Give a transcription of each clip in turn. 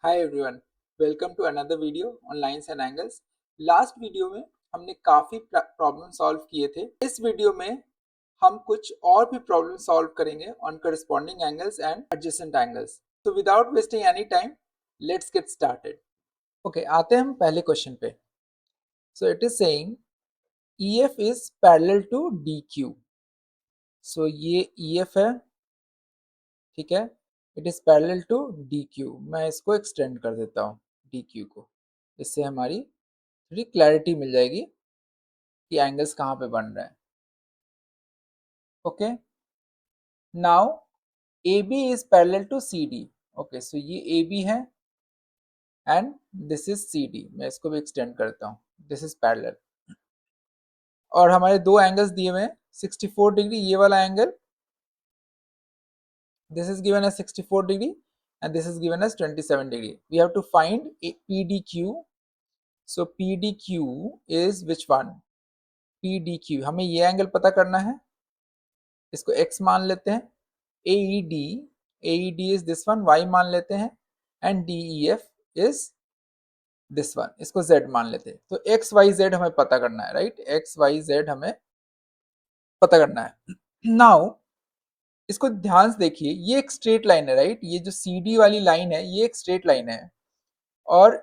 Hi everyone, welcome to another video on lines and angles. Last video में हमने काफी problem solve किए थे। इस वीडियो में हम कुछ और भी प्रॉब्लम सॉल्व करेंगे on corresponding angles and adjacent angles. तो without wasting any time, let's get started. Okay, आते हैं हम पहले क्वेश्चन पे। So it is saying EF is parallel to DQ। So ये EF है, ठीक है। It is parallel to DQ। मैं इसको एक्सटेंड कर देता हूँ DQ को, इससे हमारी थोड़ी क्लैरिटी मिल जाएगी कि एंगल्स कहाँ पे बन रहे हैं। Okay, now AB is parallel to CD। Okay, so ये AB है एंड दिस इज CD। मैं इसको भी एक्सटेंड करता हूँ, दिस इज पैरेलल। और हमारे दो एंगल्स दिए हुए हैं 64 डिग्री, ये वाला angle this is given as 64 degree and this is given as 27 degree. We have to find PDQ. So PDQ is which one? PDQ हमें ये एंगल पता करना है, इसको x मान लेते हैं। AED is this one, y मान लेते हैं and DEF is this one, इसको z मान लेते हैं। तो x y z हमें पता करना है, राइट? x y z हमें पता करना है। नाउ इसको ध्यान से देखिए, ये एक स्ट्रेट लाइन है, राइट? ये जो CD वाली लाइन है ये एक स्ट्रेट लाइन है और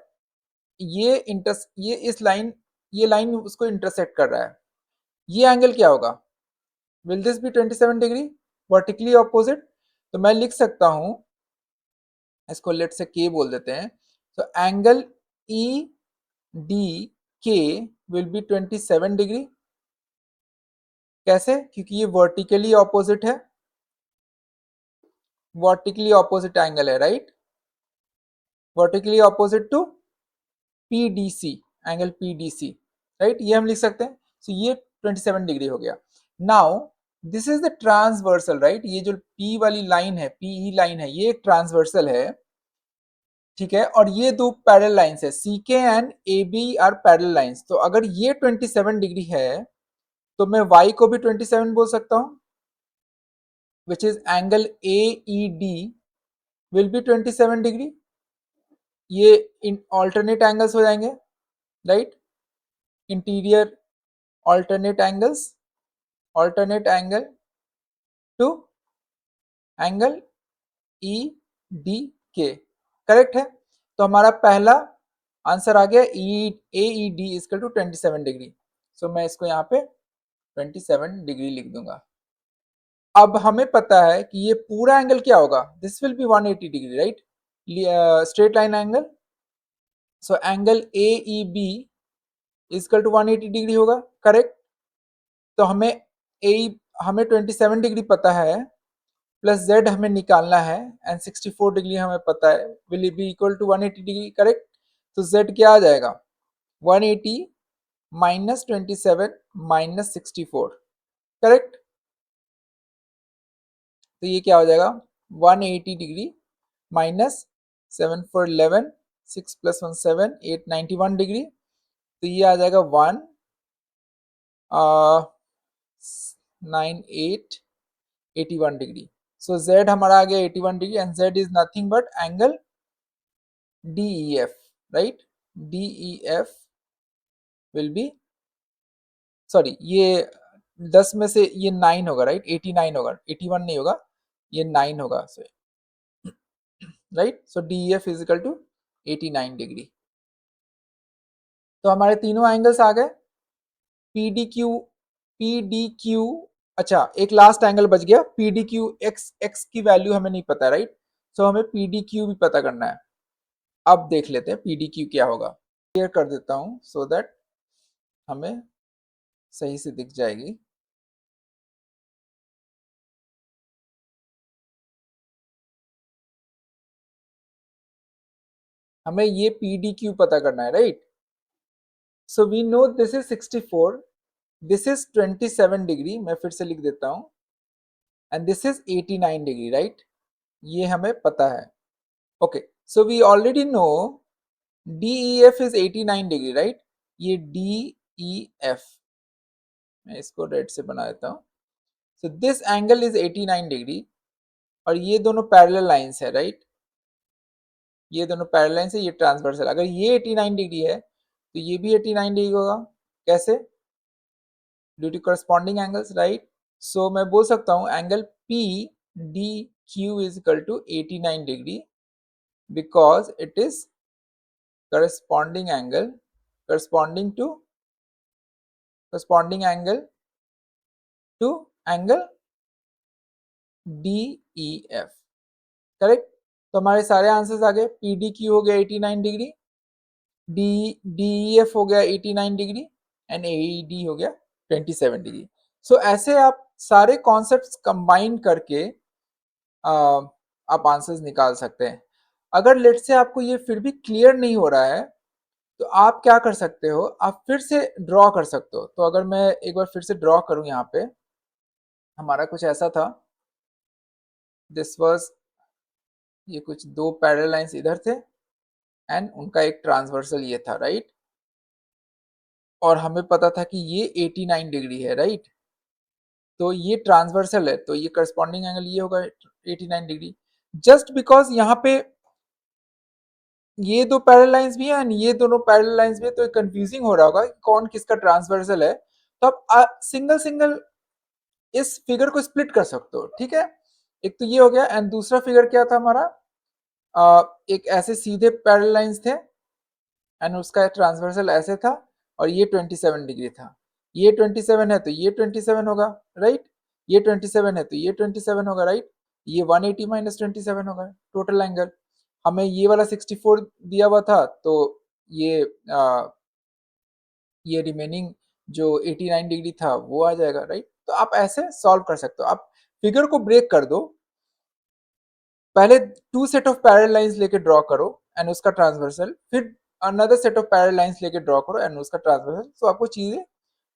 ये इस लाइन, ये लाइन उसको इंटरसेक्ट कर रहा है। ये एंगल क्या होगा? Will this be 27 degree vertically opposite? तो मैं लिख सकता हूं, इसको लेट से के बोल देते हैं। तो angle E D K will be 27 degree. कैसे? क्योंकि ये वर्टिकली ऑपोजिट है, वर्टिकली ऑपोजिट एंगल है, right? Vertically opposite to PDC, angle PDC, right? ये हम लिख सकते हैं। सो ये 27 डिग्री हो गया। Now this is the transversal, right? ये जो P वाली लाइन है, PE लाइन है, ये एक ट्रांसवर्सल है, ठीक है। और ये दो पैरेलल लाइंस है, CK and AB are parallel lines. तो अगर ये 27 डिग्री है तो मैं Y को भी 27 बोल सकता हूं, which is angle AED will be 27 degree. ये इन ऑल्टरनेट एंगल्स हो जाएंगे, right? Interior alternate angles, alternate angle to angle EDK, correct है। तो हमारा पहला आंसर आ गया AED इक्वल टू 27 डिग्री। सो मैं इसको यहाँ पे 27 डिग्री लिख दूंगा। अब हमें पता है कि ये पूरा एंगल क्या होगा, this will be 180 degree, right? Straight line angle. So angle AEB equal to 180 degree होगा, करेक्ट? तो हमें 27 डिग्री पता है, प्लस z हमें निकालना है एंड 64 डिग्री हमें पता है, will be equal to 180 degree, correct? तो z क्या आ जाएगा? 180 माइनस 27 माइनस 64, करेक्ट? तो ये क्या हो जाएगा? 180 डिग्री माइनस 7 4 11, 6 प्लस 1 7, 8 91 डिग्री। तो ये आ जाएगा 1 9 8 81 डिग्री। सो z हमारा आ गया 81 degree and z is nothing but angle DEF, right? DEF will be, sorry, ये 10 में से ये 9 होगा, राइट? 89 होगा, 81 नहीं होगा, ये 9 होगा, right? So DEF is equal to 89 degree. तो हमारे तीनों एंगल्स आ गए। PDQ, PDQ, अच्छा एक लास्ट एंगल बच गया, PDQ। x की वैल्यू हमें नहीं पता, राइट? सो हमें PDQ भी पता करना है। अब देख लेते हैं PDQ क्या होगा। क्लियर कर देता हूं सो दैट हमें सही से दिख जाएगी। हमें ये PDQ पता करना है, right? So we know this is 64, this is 27 degree, मैं फिर से लिख देता हूं, and this is 89 degree, right? ये हमें पता है। Okay, so we already know DEF is 89 degree, right? ये DEF, मैं इसको रेड से बना देता हूं। So this angle is 89 degree और ये दोनों पैरेलल लाइंस है, राइट? ये दोनों पैरेलल लाइन से, ये ट्रांसवर्सल। अगर ये 89 डिग्री है तो ये भी 89 डिग्री होगा। कैसे? Due to corresponding angles, right. So मैं बोल सकता हूँ angle P D Q is equal to 89 degree because it is corresponding angle corresponding angle to angle DEF, correct. तो हमारे सारे आंसर्स आ गए। PDQ हो गया 89 डिग्री, DEF हो गया 89 डिग्री एंड AED हो गया 27 डिग्री। सो ऐसे आप सारे कॉन्सेप्ट्स कंबाइन करके आप आंसर्स निकाल सकते हैं। अगर लेट से आपको ये फिर भी क्लियर नहीं हो रहा है तो आप क्या कर सकते हो, आप फिर से ड्रॉ कर सकते हो। तो अगर मैं एक बार फिर से ड्रॉ करूं, यहाँ पे हमारा कुछ ऐसा था, दिस वाज, ये कुछ दो पैरेलल लाइंस इधर थे एंड उनका एक ट्रांसवर्सल ये था, राइट। और हमें पता था कि ये 89 डिग्री है, राइट। तो ये ट्रांसवर्सल है तो ये करस्पॉन्डिंग एंगल ये होगा 89 डिग्री। जस्ट बिकॉज यहाँ पे ये दो पैरेलल लाइंस भी हैं एंड ये दोनों पैरेलल लाइंस भी है, तो कंफ्यूजिंग हो रहा होगा कौन किसका ट्रांसवर्सल है। तो आप सिंगल सिंगल इस फिगर को स्प्लिट कर सकते हो, ठीक है। एक तो ये हो गया एंड दूसरा फिगर क्या था हमारा, एक ऐसे सीधे पैरेलल लाइंस थे एंड उसका ट्रांसवर्सल ऐसे था और ये 27 डिग्री था। ये 27 है तो ये 27 होगा, राइट। ये 27 है तो ये 27 होगा, राइट। ये 180 माइनस 27 होगा टोटल एंगल। हमें ये वाला 64 दिया हुआ था तो ये ये रिमेनिंग जो 89 डिग्री था वो आ जाएगा, राइट। तो आप ऐसे सॉल्व कर सकते हो। आप फिगर को ब्रेक कर दो, पहले two set of parallel lines लेके ड्रॉ करो एंड उसका ट्रांसवर्सल, फिर another set of parallel lines लेके ड्रॉ करो एंड उसका ट्रांसवर्सल। तो आपको चीजें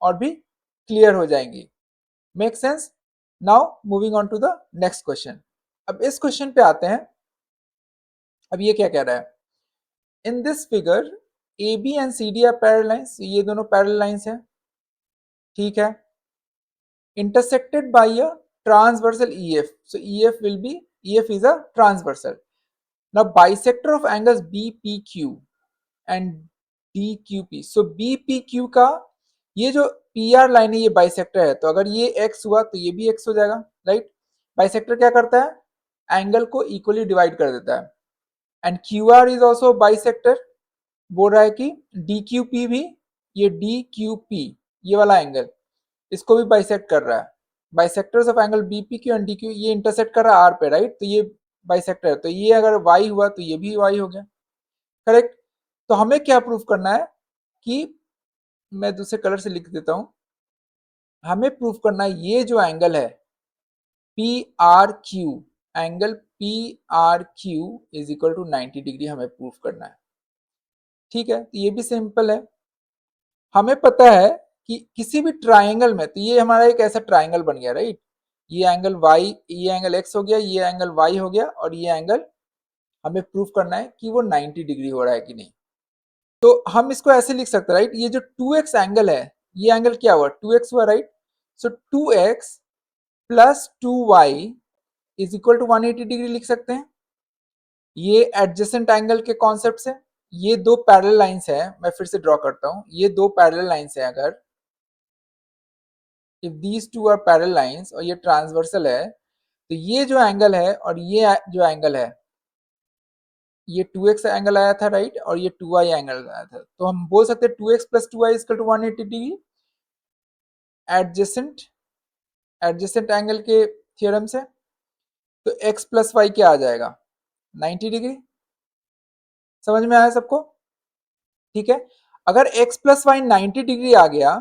और भी क्लियर हो जाएंगी। Make sense? Now moving on to the next question. अब इस क्वेश्चन पे आते हैं। अब ये क्या कह रहा है, in this figure A B and C D are parallel lines, ये दोनों पैरेलल लाइंस हैं, ठीक है, intersected by a transversal EF. So EF is a transversal. Now bisector of angles BPQ and DQP. So BPQ का ये जो PR line है ये बाइसेक्टर है, तो अगर ये X हुआ तो ये भी X हो जाएगा, राइट। बाइसेक्टर क्या करता है, एंगल को इक्वली डिवाइड कर देता है। And QR is also bisector, बोल रहा है कि DQP भी, ये DQP ये वाला एंगल इसको भी बाइसेक्ट कर रहा है। Bisectors of angle BPQ and DQ, ये इंटरसेक्ट कर रहा है आर पे, राइट। तो ये बाइसेक्टर है, तो ये अगर वाई हुआ तो ये भी वाई हो गया, करेक्ट। तो हमें क्या प्रूफ करना है कि, मैं दूसरे कलर से लिख देता हूं, हमें प्रूफ करना है ये जो एंगल है P R Q, angle P R Q is equal to 90 degree हमें प्रूफ करना है, ठीक है। तो ये भी सिंपल है। हमें पता है कि किसी भी ट्राइंगल में, तो ये हमारा एक ऐसा ट्राइंगल बन गया, राइट। ये एंगल y, ये एंगल x हो गया, ये एंगल y हो गया, और ये एंगल हमें प्रूफ करना है कि वो 90 डिग्री हो रहा है कि नहीं। तो हम इसको ऐसे लिख सकते हैं, राइट। ये जो 2x एंगल है, ये एंगल क्या हुआ, 2x हुआ, right. So 2x plus 2y is equal to 180 degree लिख सकते हैं। ये एडजेसेंट एंगल के कॉन्सेप्ट से, ये दो पैरेलल लाइंस है, मैं फिर से ड्रॉ करता हूं, ये दो पैरेलल लाइंस है। अगर if these two are parallel lines और ये ट्रांसवर्सल है, तो ये जो एंगल है और ये जो एंगल है, ये 2x एंगल आया था, राइट, और ये 2y एंगल आया था। तो हम बोल सकते हैं 2x plus 2y equal to 180 degree adjacent adjacent angle के थ्योरम से। तो x प्लस y क्या आ जाएगा, 90 डिग्री। समझ में आया सबको? ठीक है। अगर x प्लस वाई 90 डिग्री आ गया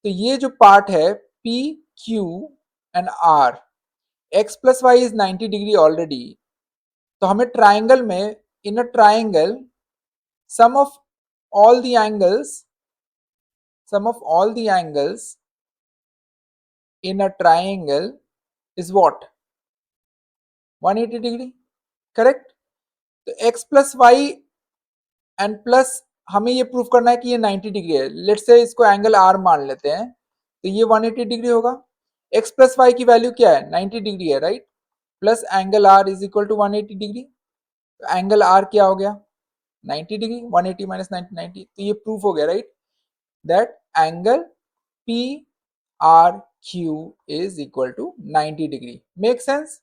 तो ये जो पार्ट है P Q and R, x plus y is 90 degree already. तो हमें ट्राइंगल में, in a triangle, sum of all the angles sum of all the angles in a triangle is what, 180 degree, correct. तो x plus y and plus हमें ये proof करना है कि ये 90 डिग्री है। लेट्स से इसको एंगल r मान लेते हैं, तो ये 180 डिग्री होगा। x प्लस वाई की वैल्यू क्या है, 90 डिग्री है, right. Plus angle r is equal to 180 degree. Angle R क्या हो गया 90 डिग्री, 180 माइनस 90 90, तो ये प्रूफ हो गया right that angle P R Q is equal to 90 degree. Make sense?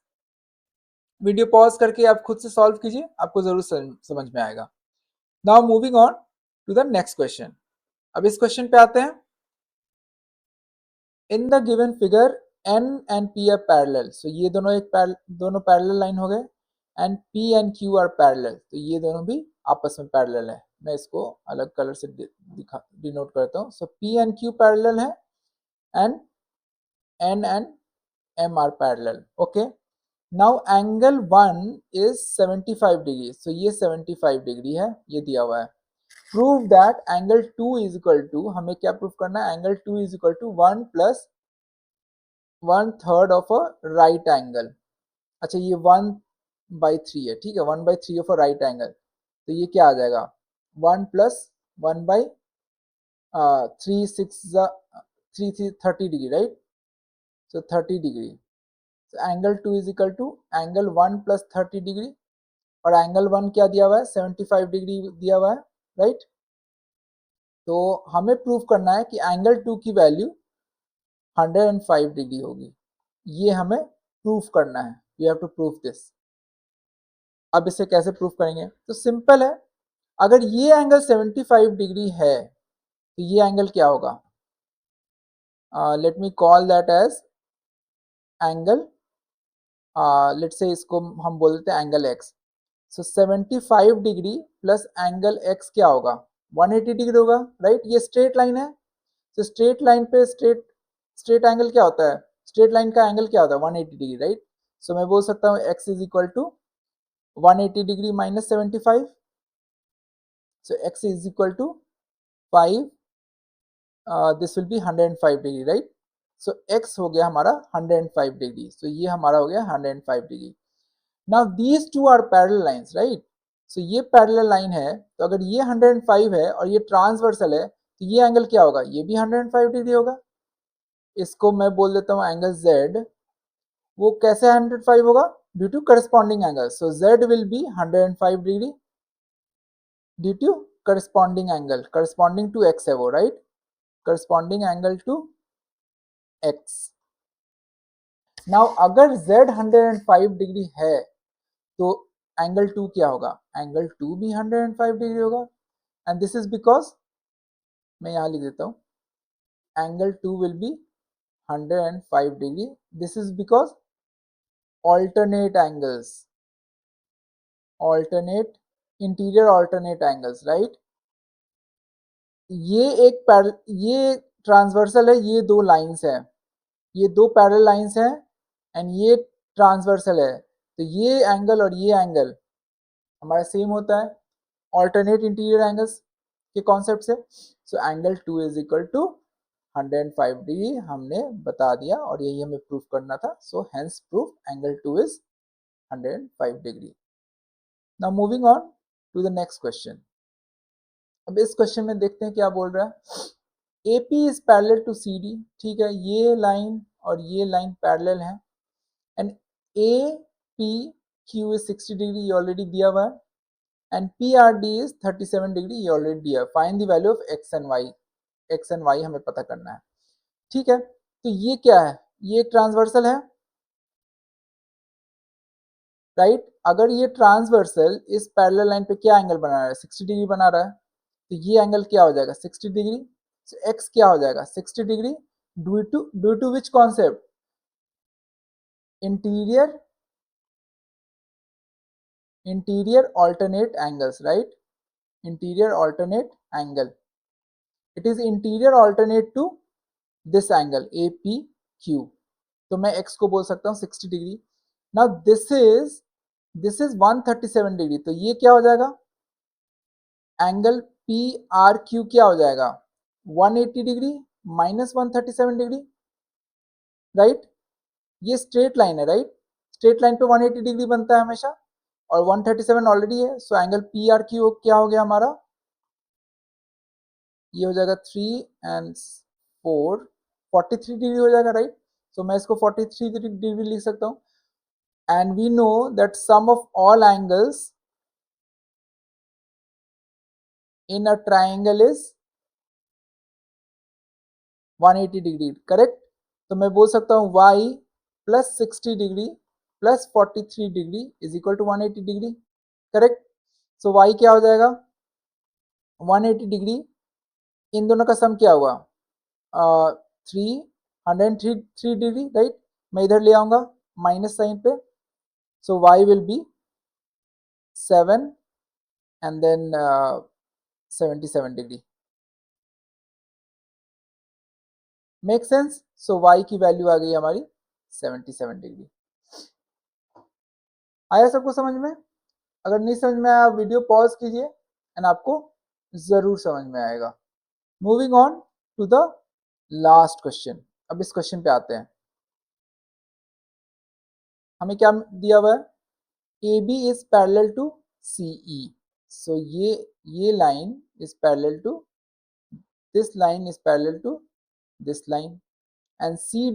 Video pause करके आप खुद से सॉल्व कीजिए, आपको जरूर समझ में आएगा। Now moving on to the next question. अब इस क्वेश्चन पे आते हैं। In the given figure N and P are parallel, so ये दोनों दोनों पैरेलल लाइन हो गए, and P and Q are parallel, तो ये दोनों भी आपस में पैरेलल है। मैं इसको अलग कलर से डिनोट करता हूँ। So P and Q parallel है and N and M are parallel. Okay, now angle 1 is 75 degree, so ये 75 डिग्री है, ये दिया हुआ है। Prove that angle 2 is equal to, हमें क्या प्रूव करना है, angle 2 is equal to 1 plus 1/3 of a right angle. अच्छा ये 1/3 है, ठीक है, 1/3 ऑफ अ राइट एंगल, तो ये क्या आ जाएगा 1 plus 1/3 30 degree right, so 30 degree. so angle 2 is equal to angle 1 plus 30 degree, और एंगल 1 क्या दिया हुआ है 75 डिग्री दिया हुआ है राइट। तो हमें प्रूव करना है कि एंगल 2 की वैल्यू 105 डिग्री होगी, ये हमें प्रूफ करना है। We have to proof this. अब इसे कैसे प्रूफ करेंगे, तो सिंपल है, अगर ये एंगल 75 डिग्री है तो ये एंगल क्या होगा, let me call that as angle, let say इसको हम बोल देते हैं एंगल एक्स। सो 75 डिग्री प्लस एंगल एक्स क्या होगा 180 डिग्री होगा राइट। ये स्ट्रेट लाइन है, तो स्ट्रेट लाइन पे स्ट्रेट एंगल क्या होता है, स्ट्रेट लाइन का एंगल क्या होता है 180 डिग्री राइट। सो मैं बोल सकता हूँ x is equal to 180 degree minus 75, so x is equal to 5, this will be 105 degree right. So x हो गया हमारा 105 डिग्री, सो ये हमारा हो गया 105 degree. Now these two are parallel lines right, so ये पैरेलल लाइन है, तो अगर ये 105 है और ये ट्रांसवर्सल है तो ये एंगल क्या होगा, ये भी 105 डिग्री होगा। इसको मैं बोल देता हूँ एंगल z, वो कैसे 105 होगा, due to corresponding angle, so z will be 105 degree due to corresponding angle, corresponding to x है वो right, corresponding angle to x। Now अगर z 105 डिग्री है तो एंगल 2 क्या होगा, एंगल 2 भी 105 डिग्री होगा, एंड दिस इज बिकॉज, मैं यहां लिख देता हूं, angle 2 will be 105 degree, this is because alternate angles, alternate interior alternate angles right. ये ट्रांसवर्सल है, ये दो लाइंस है, ये दो पैरेलल लाइंस हैं, एंड ये ट्रांसवर्सल है, तो ये एंगल और ये एंगल हमारा सेम होता है ऑल्टरनेट इंटीरियर एंगल्स के कॉन्सेप्ट से। So angle 2 is equal to 105 degree हमने बता दिया, और यही हमें प्रूफ करना था। So hence proof angle 2 is 105 degree. Now moving on to the next question. अब इस क्वेश्चन में देखते हैं क्या बोल रहा है। AP is parallel to CD, ठीक है, ये लाइन और ये लाइन पैरेलल है, एंड APQ इज 60 डिग्री, ये ऑलरेडी दिया हुआ है, एंड PRD इज 37 डिग्री, ये ऑलरेडी दिया है। Find the value of x and y हमें पता करना है, ठीक है। तो ये क्या है, ये ट्रांसवर्सल है राइट। अगर ये ट्रांसवर्सल इस पैरेलल लाइन पे क्या एंगल बना रहा है 60 डिग्री बना रहा है, तो ये एंगल क्या हो जाएगा 60 डिग्री। so x क्या हो जाएगा 60 degree, due to which concept, interior alternate angles right, interior alternate angle, it is interior alternate to this angle APQ, तो मैं x को बोल सकता हूँ 60 degree. Now this is 137 degree, तो ये क्या हो जाएगा एंगल PRQ क्या हो जाएगा 180 डिग्री माइनस 137 डिग्री राइट। ये स्ट्रेट लाइन है राइट, स्ट्रेट लाइन पे 180 डिग्री बनता है हमेशा, और 137 ऑलरेडी है, सो एंगल PRQ क्या हो गया हमारा, ये हो जाएगा 3 एंड 4 43 डिग्री हो जाएगा राइट। सो मैं इसको 43 डिग्री लिख सकता हूँ, and we know that sum of all angles in a triangle is 180 degree, correct. तो मैं बोल सकता हूँ y plus 60 degree plus 43 degree is equal to 180 degree, correct. So y क्या हो जाएगा 180 डिग्री, इन दोनों का सम क्या हुआ 303 डिग्री, राइट। मैं इधर ले आऊंगा माइनस साइन पे, so y will be 7 and then 77 degree, make sense. So y की वैल्यू आ गई हमारी 77 डिग्री। आया सबको समझ में? अगर नहीं समझ में आया वीडियो पॉज कीजिए एंड आपको जरूर समझ में आएगा। Moving on to the last question. अब इस क्वेश्चन पे आते हैं। हमें क्या दिया हुआ है, A B is parallel to C E. So ये line is parallel to this line is parallel to this line and C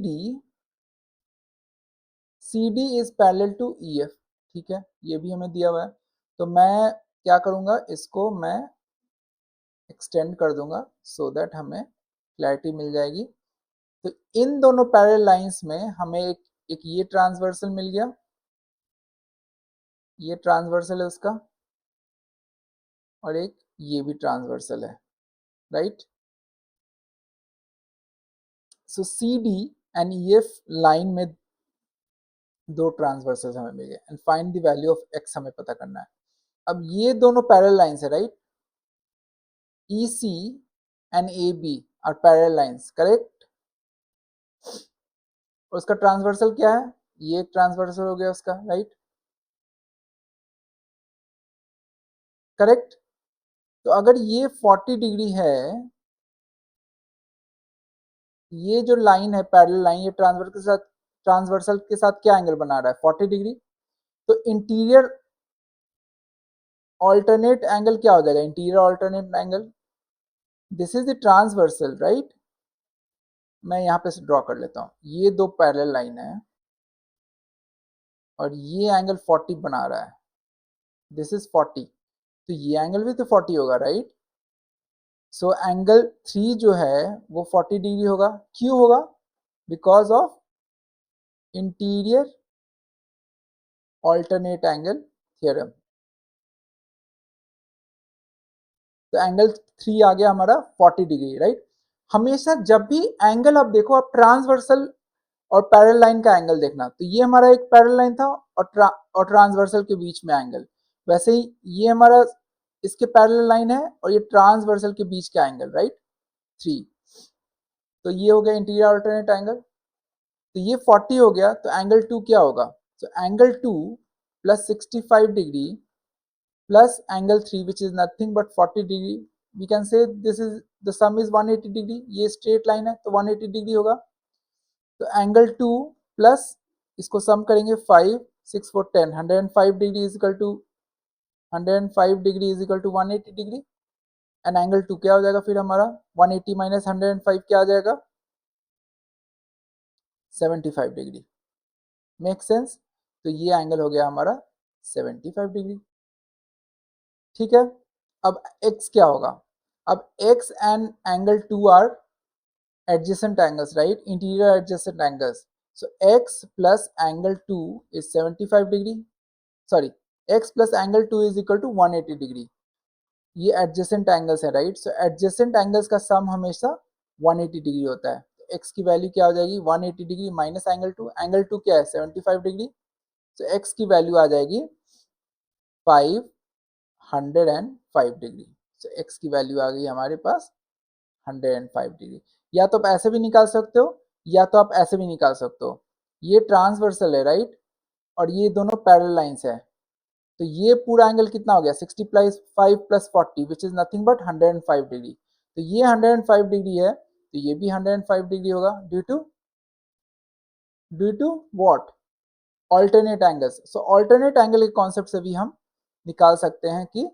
D is parallel to E F. ठीक है, ये भी हमें दिया हुआ है। तो मैं क्या करूंगा, इसको मैं एक्सटेंड कर दूंगा सो दैट हमें क्लैरिटी मिल जाएगी। तो इन दोनों पैरेलल लाइंस में हमें एक ये ट्रांसवर्सल मिल गया, ये ट्रांसवर्सल है उसका, और एक ये भी ट्रांसवर्सल है, right. So C D and E F line में दो ट्रांसवर्सल्स हमें मिल गए and find the value of x हमें पता करना है। अब ये दोनों पैरेलल लाइंस है, right. E C and A B are parallel lines, correct. और उसका ट्रांसवर्सल क्या है, ये एक ट्रांसवर्सल हो गया उसका, राइट, करेक्ट। तो अगर ये 40 डिग्री है, ये जो लाइन है पैरेलल लाइन, ये ट्रांसवर्सल के साथ क्या एंगल बना रहा है 40 डिग्री। तो इंटीरियर ऑल्टरनेट एंगल क्या हो जाएगा, interior alternate angle, this is the transversal, right. मैं यहाँ पे ड्रॉ कर लेता हूँ, ये दो पैरेलल लाइन है और ये एंगल 40 बना रहा है, दिस इज 40, तो ये एंगल भी तो 40 होगा, राइट। सो एंगल 3 जो है वो 40 डिग्री होगा, क्यों होगा, because of interior alternate angle theorem. तो एंगल 3 आ गया हमारा 40 डिग्री, राइट। हमेशा जब भी एंगल आप देखो, आप ट्रांसवर्सल और पैरेलल लाइन का एंगल देखना। तो ये हमारा एक पैरेलल लाइन था और ट्रांसवर्सल के बीच में एंगल, वैसे ही ये हमारा इसके पैरेलल लाइन है और ये ट्रांसवर्सल के बीच का एंगल, राइट 3। तो ये हो गया इंटीरियर अल्टरनेट एंगल। तो ये 40 हो गया, तो एंगल 2 क्या होगा, तो angle 2 plus 65 degree plus angle 3 which is nothing but 40 degree, we can say this is the sum is 180 degree. ये स्ट्रेट लाइन है तो 180 डिग्री होगा। तो एंगल 2 प्लस इसको सम करेंगे 5 6 4 10, 105 degree is equal to 105 degree is equal to 180 degree. And angle 2 क्या हो जाएगा फिर हमारा 180 माइनस 105 क्या आ जाएगा 75 डिग्री, मेक सेंस। तो ये एंगल हो गया हमारा 75 डिग्री, ठीक है। अब x क्या होगा, अब x and angle 2 are adjacent angles, right, interior adjacent angles. So x plus angle 2 is 75 degree, sorry, x plus angle 2 is equal to 180 degree. ये adjacent angles है, right. So adjacent angles का sum हमेशा 180 degree होता है। तो x की value क्या हो जाएगी 180 डिग्री माइनस एंगल 2 क्या है 75 डिग्री। तो x की वैल्यू आ जाएगी 505 डिग्री। तो x की वैल्यू आ गई हमारे पास 105 डिग्री। या तो आप ऐसे भी निकाल सकते हो या तो आप ऐसे भी निकाल सकते हो। ये ट्रांसवर्सल है, राइट, और ये दोनों पैरेलल लाइंस है। तो ये पूरा एंगल कितना हो गया 60 plus 5 plus 40 which is nothing but 105 degree. तो ये 105 डिग्री है, तो ये भी 105 डिग्री होगा due to what alternate angles. So alternate angle के कॉन्सेप्ट से भी हम निकाल सकते हैं कि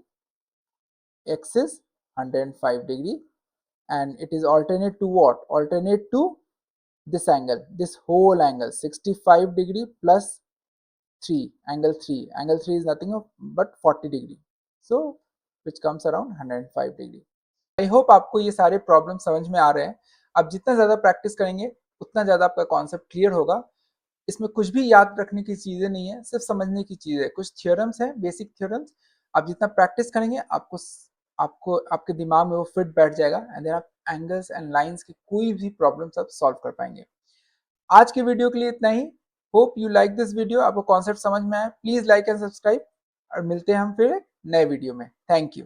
x is 105 degree and it is alternate to what, alternate to this angle, this whole angle 65 degree plus 3 angle 3 is nothing but 40 degree. So which comes around 105 degree. I hope आपको ये सारे प्रॉब्लम समझ में आ रहे हैं। आप जितना ज़्यादा प्रैक्टिस करेंगे उतना ज़्यादा आपका कॉन्सेप्ट क्लियर होगा। इसमें कुछ भी याद रखने की चीज़ें नहीं है, सिर्फ समझने की चीज़ है। कुछ थ्योरम्स हैं, बेसिक थ्योरम्स, आप जितना प्रैक्टिस करेंगे आपको आपको आपके दिमाग में वो फिट बैठ जाएगा एंड देन आप एंगल्स एंड लाइंस की कोई भी प्रॉब्लम्स आप सॉल्व कर पाएंगे। आज के वीडियो के लिए इतना ही। Hope you like this video, आपको कॉन्सेप्ट समझ में आया। प्लीज लाइक एंड सब्सक्राइब और मिलते हैं हम फिर एक नए वीडियो में। Thank you.